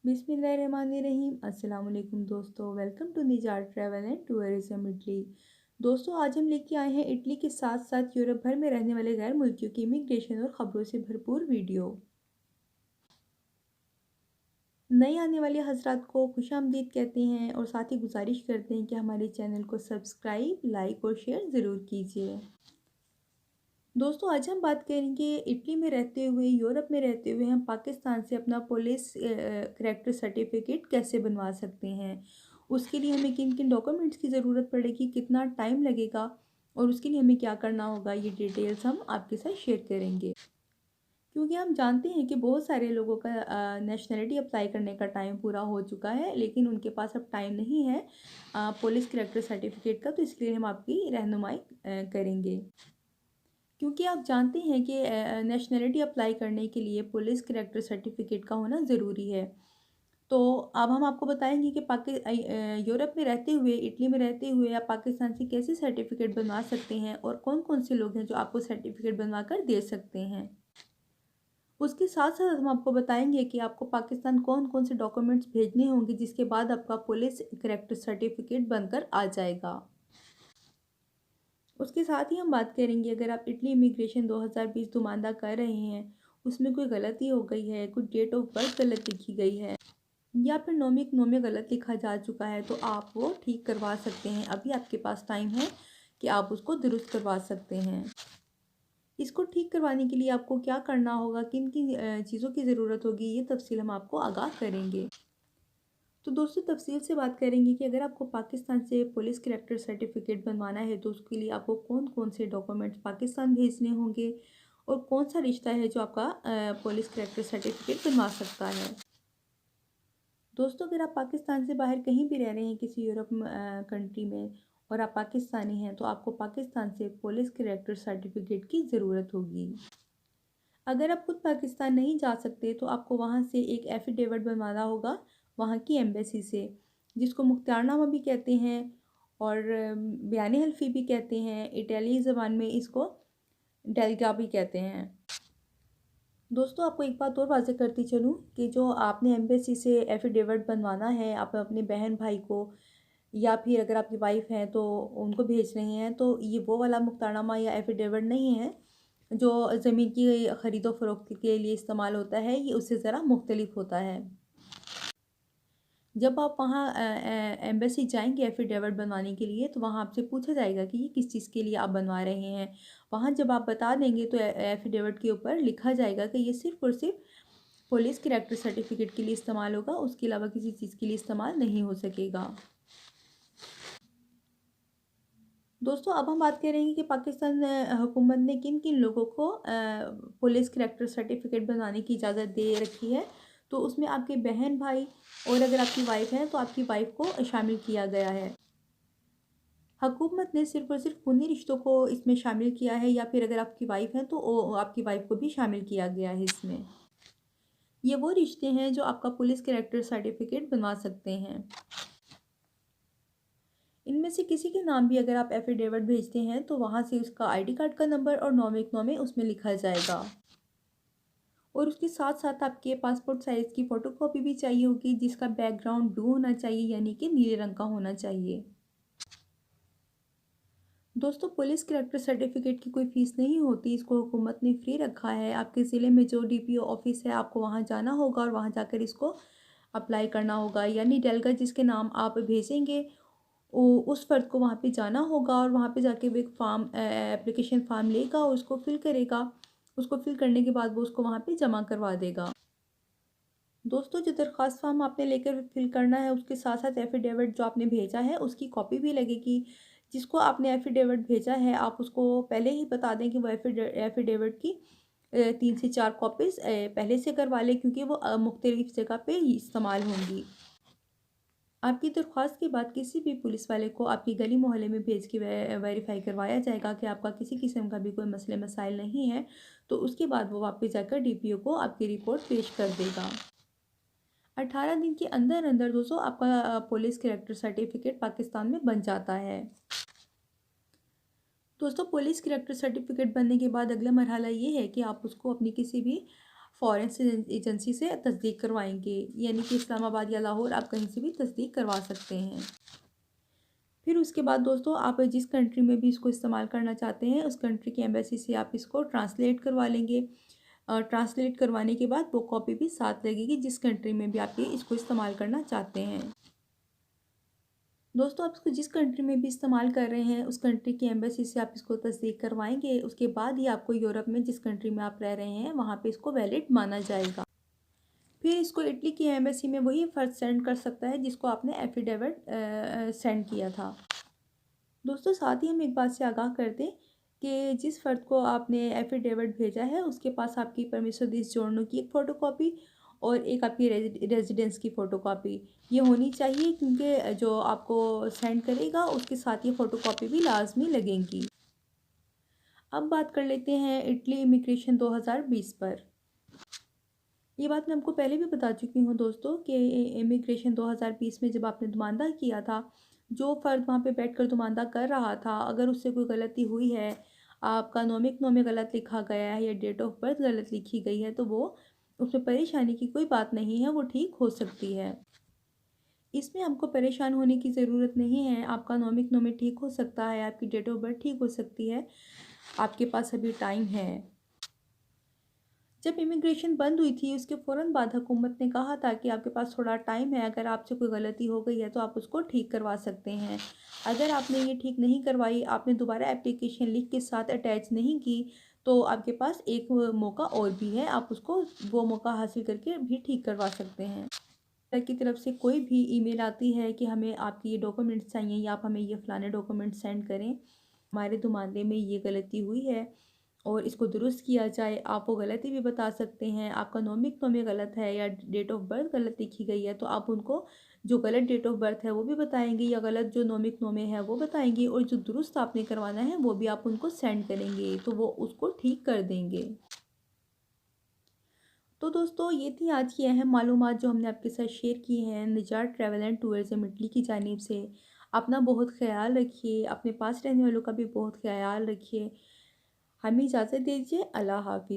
बिस्मिल्लाहिर्रहमानिर्रहीम। अस्सलाम वालेकुम दोस्तों, welcome to Nizar travel and tourism Italy. दोस्तों, आज हम लेके आए हैं इटली के साथ साथ यूरोप भर में रहने वाले गैर मुल्कियों की इमिग्रेशन और ख़बरों से भरपूर वीडियो। नए आने वाले हजरात को खुशामदीद कहते हैं और साथ ही गुजारिश करते हैं कि हमारे चैनल को सब्सक्राइब, लाइक और शेयर ज़रूर कीजिए। दोस्तों, आज हम बात करेंगे इटली में रहते हुए, यूरोप में रहते हुए हम पाकिस्तान से अपना पुलिस करैक्टर सर्टिफिकेट कैसे बनवा सकते हैं। उसके लिए हमें किन किन डॉक्यूमेंट्स की ज़रूरत पड़ेगी, कितना टाइम लगेगा और उसके लिए हमें क्या करना होगा, ये डिटेल्स हम आपके साथ शेयर करेंगे। क्योंकि हम जानते हैं कि बहुत सारे लोगों का नेशनलिटी अप्लाई करने का टाइम पूरा हो चुका है, लेकिन उनके पास अब टाइम नहीं है पुलिस करैक्टर सर्टिफिकेट का, तो इसलिए हम आपकी रहनुमाई करेंगे। क्योंकि आप जानते हैं कि नेशनलिटी अप्लाई करने के लिए पुलिस करैक्टर सर्टिफिकेट का होना ज़रूरी है। तो अब हम आपको बताएंगे कि यूरोप में रहते हुए, इटली में रहते हुए आप पाकिस्तान से कैसे सर्टिफिकेट बनवा सकते हैं और कौन कौन से लोग हैं जो आपको सर्टिफिकेट बनवा कर दे सकते हैं। उसके साथ साथ हम आपको बताएंगे कि आपको पाकिस्तान कौन कौन से डॉक्यूमेंट्स भेजने होंगे जिसके बाद आपका पुलिस करैक्टर सर्टिफिकेट बनकर आ जाएगा। उसके साथ ही हम बात करेंगे, अगर आप इटली इमिग्रेशन 2020 दुमानदा कर रहे हैं, उसमें कोई गलती हो गई है, कुछ डेट ऑफ बर्थ गलत लिखी गई है या फिर नोमिक नोमे गलत लिखा जा चुका है, तो आप वो ठीक करवा सकते हैं। अभी आपके पास टाइम है कि आप उसको दुरुस्त करवा सकते हैं। इसको ठीक करवाने के लिए आपको क्या करना होगा, किन किन चीज़ों की ज़रूरत होगी, ये तफसील हम आपको आगाह करेंगे। तो दोस्तों, तफसील से बात करेंगे कि अगर आपको पाकिस्तान से पुलिस करैक्टर सर्टिफिकेट बनवाना है तो उसके लिए आपको कौन कौन से डॉक्यूमेंट्स पाकिस्तान भेजने होंगे और कौन सा रिश्ता है जो आपका पुलिस करैक्टर सर्टिफिकेट बनवा सकता है। दोस्तों, अगर आप पाकिस्तान से बाहर कहीं भी रह रहे हैं, किसी यूरोप कंट्री में, और आप पाकिस्तानी हैं, तो आपको पाकिस्तान से पुलिस करैक्टर सर्टिफिकेट की ज़रूरत होगी। अगर आप खुद पाकिस्तान नहीं जा सकते तो आपको वहाँ से एक एफ़िडेविट बनवाना होगा, वहाँ की एम्बेसी से, जिसको मुख्तारनामा भी कहते हैं और बयान हल्फ़ी भी कहते हैं। इटालियन ज़बान में इसको डेलगा भी कहते हैं। दोस्तों, आपको एक बात और वाज़ेह करती चलूँ कि जो आपने एम्बेसी से एफ़िडेविट बनवाना है, आप अपने बहन भाई को या फिर अगर आपकी वाइफ़ हैं तो उनको भेज रहे हैं, तो ये वो वाला मुख्तारनामा या एफ़िडेविट नहीं है जो ज़मीन की ख़रीदो फ़रोख्त के लिए इस्तेमाल होता है। ये उससे ज़रा मुख्तलिफ होता है। जब आप वहाँ एम्बेसी जाएंगे एफ़िडेविट बनवाने के लिए, तो वहाँ आपसे पूछा जाएगा कि ये किस चीज़ के लिए आप बनवा रहे हैं। वहाँ जब आप बता देंगे तो एफ़िडेविट के ऊपर लिखा जाएगा कि ये सिर्फ़ और सिर्फ पुलिस करैक्टर सर्टिफिकेट के लिए इस्तेमाल होगा, उसके अलावा किसी चीज़ के लिए इस्तेमाल नहीं हो सकेगा। दोस्तों, अब हम बात करेंगे कि पाकिस्तान हुकूमत ने किन किन लोगों को पुलिस करैक्टर सर्टिफिकेट बनाने की इजाज़त दे रखी है। तो उसमें आपके बहन भाई और अगर आपकी वाइफ़ है तो आपकी वाइफ़ को शामिल किया गया है। हुकूमत ने सिर्फ़ और सिर्फ उन्हीं रिश्तों को इसमें शामिल किया है, या फिर अगर आपकी वाइफ़ है तो आपकी वाइफ़ को भी शामिल किया गया है इसमें। ये वो रिश्ते हैं जो आपका पुलिस करैक्टर सर्टिफिकेट बनवा सकते हैं। इनमें से किसी के नाम भी अगर आप एफ़िडेविट भेजते हैं तो वहाँ से उसका आईडी कार्ड का नंबर और नॉमिक उसमें लिखा जाएगा। और उसके साथ साथ आपके पासपोर्ट साइज़ की फ़ोटोकॉपी भी चाहिए होगी, जिसका बैकग्राउंड ब्लू होना चाहिए, यानी कि नीले रंग का होना चाहिए। दोस्तों, पुलिस करैक्टर सर्टिफिकेट की कोई फ़ीस नहीं होती, इसको हुकूमत ने फ्री रखा है। आपके ज़िले में जो डीपीओ ऑफ़िस है, आपको वहाँ जाना होगा और वहाँ जाकर इसको अप्लाई करना होगा, यानी डेलगा जिसके नाम आप भेजेंगे उस फ़र्द को वहाँ पे जाना होगा और वहाँ पे जाके वो एक एप्लीकेशन फ़ॉर्म लेगा और उसको फ़िल करेगा। उसको फ़िल करने के बाद वो उसको वहाँ पे जमा करवा देगा। दोस्तों, जो दरख्वास्त फ़ॉर्म आपने लेकर फ़िल करना है, उसके साथ साथ एफ़िडेविट जो आपने भेजा है उसकी कॉपी भी लगेगी। जिसको आपने एफ़िडेविट भेजा है, आप उसको पहले ही बता दें कि वो एफ़िडेविट की 3 से 4 कॉपीज़ पहले से करवा लें, क्योंकि वो मुख्तलिफ़ जगह पे इस्तेमाल होंगी। आपकी दरख्वास्त के बाद किसी भी पुलिस वाले को आपकी गली मोहल्ले में भेज के वेरीफाई करवाया जाएगा कि आपका किसी किस्म का भी कोई मसले मसाइल नहीं है। तो उसके बाद वो वापस जाकर डीपीओ को आपकी रिपोर्ट पेश कर देगा। 18 दिन के अंदर अंदर दोस्तों आपका पुलिस करैक्टर सर्टिफिकेट पाकिस्तान में बन जाता है। दोस्तों, पुलिस करैक्टर सर्टिफिकेट बनने के बाद अगला मरहला ये है कि आप उसको अपनी किसी भी फॉरेन एजेंसी से तस्दीक करवाएंगे, यानी कि इस्लामाबाद या लाहौर आप कहीं से भी तस्दीक करवा सकते हैं। फिर उसके बाद दोस्तों आप जिस कंट्री में भी इसको इस्तेमाल करना चाहते हैं उस कंट्री की एम्बेसी से आप इसको ट्रांसलेट करवा लेंगे। ट्रांसलेट करवाने के बाद वो कॉपी भी साथ लगेगी जिस कंट्री में भी आप ये इसको इस्तेमाल करना चाहते हैं। दोस्तों आप इसको जिस कंट्री में भी इस्तेमाल कर रहे हैं उस कंट्री की एम्बेसी से आप इसको तस्दीक करवाएंगे, उसके बाद ही आपको यूरोप में जिस कंट्री में आप रह रहे हैं वहाँ पे इसको वैलिड माना जाएगा। फिर इसको इटली की एम्बेसी में वही फ़र्द सेंड कर सकता है जिसको आपने एफिडेविट सेंड किया था। दोस्तों साथ ही हम एक बात से आगाह कर दें कि जिस फ़र्द को आपने एफिडेविट भेजा है उसके पास आपकी परमिशन दिस जोड़ने की एक फ़ोटोकॉपी और एक आपकी रेजिडेंस की फ़ोटोकॉपी ये होनी चाहिए, क्योंकि जो आपको सेंड करेगा उसके साथ ये फ़ोटोकॉपी भी लाजमी लगेंगी। अब बात कर लेते हैं इटली इमिग्रेशन 2020 पर। ये बात मैं आपको पहले भी बता चुकी हूँ दोस्तों कि इमिग्रेशन 2020 में जब आपने दुमानदा किया था, जो फ़र्द वहाँ पे बैठकर दुमानदा कर रहा था अगर उससे कोई गलती हुई है, आपका नोमिक में गलत लिखा गया है या डेट ऑफ बर्थ गलत लिखी गई है, तो वो उसमें परेशानी की कोई बात नहीं है, वो ठीक हो सकती है। इसमें आपको परेशान होने की ज़रूरत नहीं है, आपका नोमिक ठीक हो सकता है, आपकी डेट ऑफ बर्थ ठीक हो सकती है, आपके पास अभी टाइम है। जब इमिग्रेशन बंद हुई थी उसके फ़ौरन बाद हुकूमत ने कहा था कि आपके पास थोड़ा टाइम है, अगर आपसे कोई गलती हो गई है तो आप उसको ठीक करवा सकते हैं। अगर आपने ये ठीक नहीं करवाई, आपने दोबारा एप्लीकेशन लिख के साथ अटैच नहीं की, तो आपके पास एक मौका और भी है, आप उसको वो मौका हासिल करके भी ठीक करवा सकते हैं। की तरफ से कोई भी ईमेल आती है कि हमें आपके ये डॉक्यूमेंट्स चाहिए या आप हमें ये फ़लाने डॉक्यूमेंट सेंड करें, हमारे दुमानदे में ये गलती हुई है और इसको दुरुस्त किया जाए, आप वो गलती भी बता सकते हैं। आपका नोमिक गलत है या डेट ऑफ बर्थ गलत लिखी गई है, तो आप उनको जो गलत डेट ऑफ बर्थ है वो भी बताएंगे या गलत जो नोमिक नोमे है वो बताएंगे, और जो दुरुस्त आपने करवाना है वो भी आप उनको सेंड करेंगे, तो वो उसको ठीक कर देंगे। तो दोस्तों ये थी आज की अहम मालूमात जो हमने आपके साथ शेयर की हैं निजात ट्रैवल एंड टूरिज़्म इटली की जानिब से। अपना बहुत ख्याल रखिए, अपने पास रहने वालों का भी बहुत ख्याल रखिए। हमें इजाज़त दीजिए। अल्लाह हाफ़िज़।